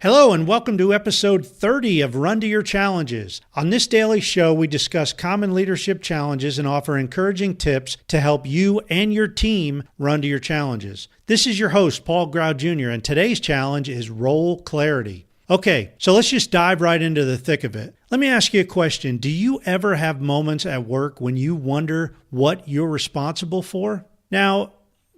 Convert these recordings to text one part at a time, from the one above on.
Hello and welcome to episode 30 of Run to Your Challenges. On this daily show, we discuss common leadership challenges and offer encouraging tips to help you and your team run to your challenges. This is your host, Paul Grau Jr., and today's challenge is role clarity. Okay, so let's just dive right into the thick of it. Let me ask you a question. Do you ever have moments at work when you wonder what you're responsible for? Now,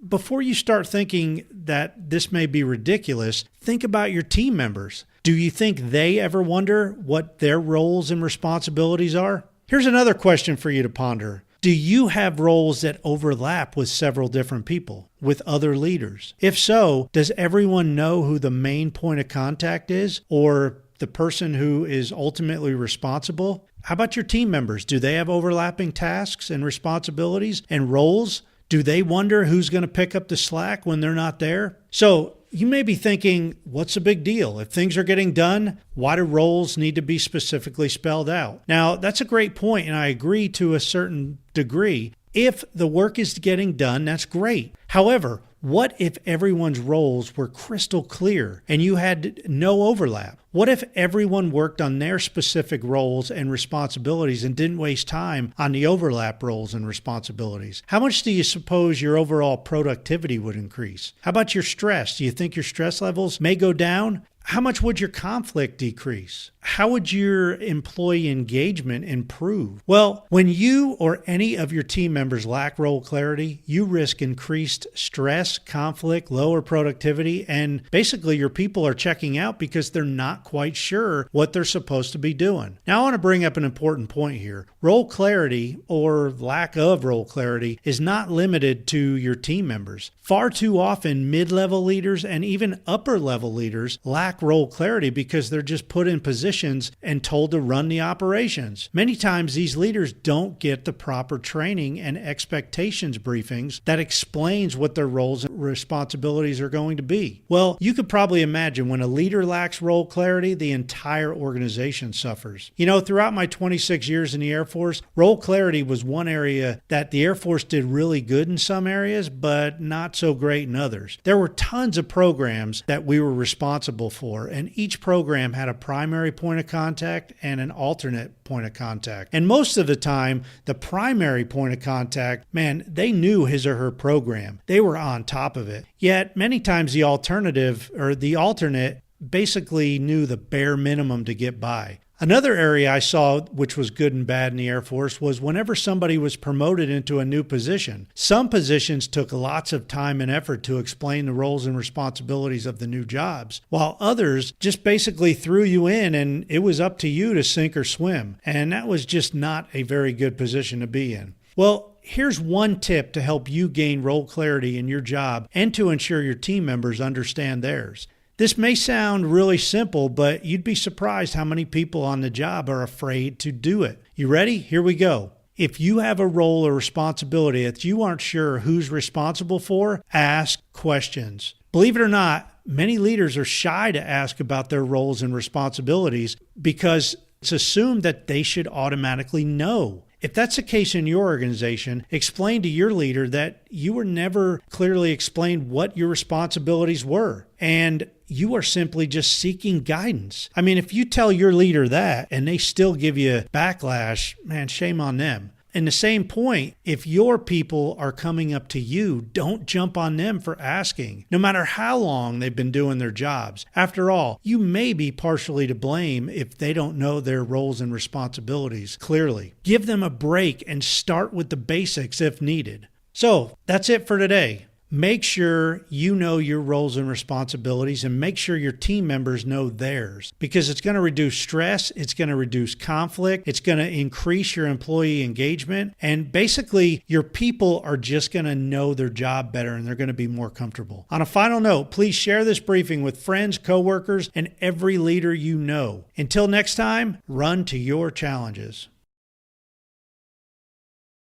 before you start thinking that this may be ridiculous, think about your team members. Do you think they ever wonder what their roles and responsibilities are? Here's another question for you to ponder. Do you have roles that overlap with several different people, with other leaders? If so, does everyone know who the main point of contact is, or the person who is ultimately responsible? How about your team members? Do they have overlapping tasks and responsibilities and roles? Do they wonder who's going to pick up the slack when they're not there? So you may be thinking, what's the big deal? If things are getting done, why do roles need to be specifically spelled out? Now, that's a great point, and I agree to a certain degree. If the work is getting done, that's great. However, what if everyone's roles were crystal clear and you had no overlap? What if everyone worked on their specific roles and responsibilities and didn't waste time on the overlap roles and responsibilities? How much do you suppose your overall productivity would increase? How about your stress? Do you think your stress levels may go down? How much would your conflict decrease? How would your employee engagement improve? Well, when you or any of your team members lack role clarity, you risk increased stress, conflict, lower productivity, and basically your people are checking out because they're not quite sure what they're supposed to be doing. Now, I want to bring up an important point here. Role clarity, or lack of role clarity, is not limited to your team members. Far too often, mid-level leaders and even upper-level leaders lack role clarity because they're just put in positions and told to run the operations. Many times these leaders don't get the proper training and expectations briefings that explains what their roles and responsibilities are going to be. Well, you could probably imagine when a leader lacks role clarity, the entire organization suffers. You know, throughout my 26 years in the Air Force, role clarity was one area that the Air Force did really good in some areas, but not so great in others. There were tons of programs that we were responsible for, and each program had a primary point of contact and an alternate point of contact. And most of the time, the primary point of contact, man, they knew his or her program. They were on top of it. Yet many times the alternative or the alternate basically knew the bare minimum to get by. Another area I saw, which was good and bad in the Air Force, was whenever somebody was promoted into a new position. Some positions took lots of time and effort to explain the roles and responsibilities of the new jobs, while others just basically threw you in and it was up to you to sink or swim. And that was just not a very good position to be in. Well, here's one tip to help you gain role clarity in your job and to ensure your team members understand theirs. This may sound really simple, but you'd be surprised how many people on the job are afraid to do it. You ready? Here we go. If you have a role or responsibility that you aren't sure who's responsible for, ask questions. Believe it or not, many leaders are shy to ask about their roles and responsibilities because it's assumed that they should automatically know. If that's the case in your organization, explain to your leader that you were never clearly explained what your responsibilities were, and you are simply just seeking guidance. I mean, if you tell your leader that and they still give you backlash, man, shame on them. And the same point, if your people are coming up to you, don't jump on them for asking, no matter how long they've been doing their jobs. After all, you may be partially to blame if they don't know their roles and responsibilities clearly. Give them a break and start with the basics if needed. So that's it for today. Make sure you know your roles and responsibilities and make sure your team members know theirs, because it's going to reduce stress, it's going to reduce conflict, it's going to increase your employee engagement, and basically your people are just going to know their job better and they're going to be more comfortable. On a final note, please share this briefing with friends, coworkers, and every leader you know. Until next time, run to your challenges.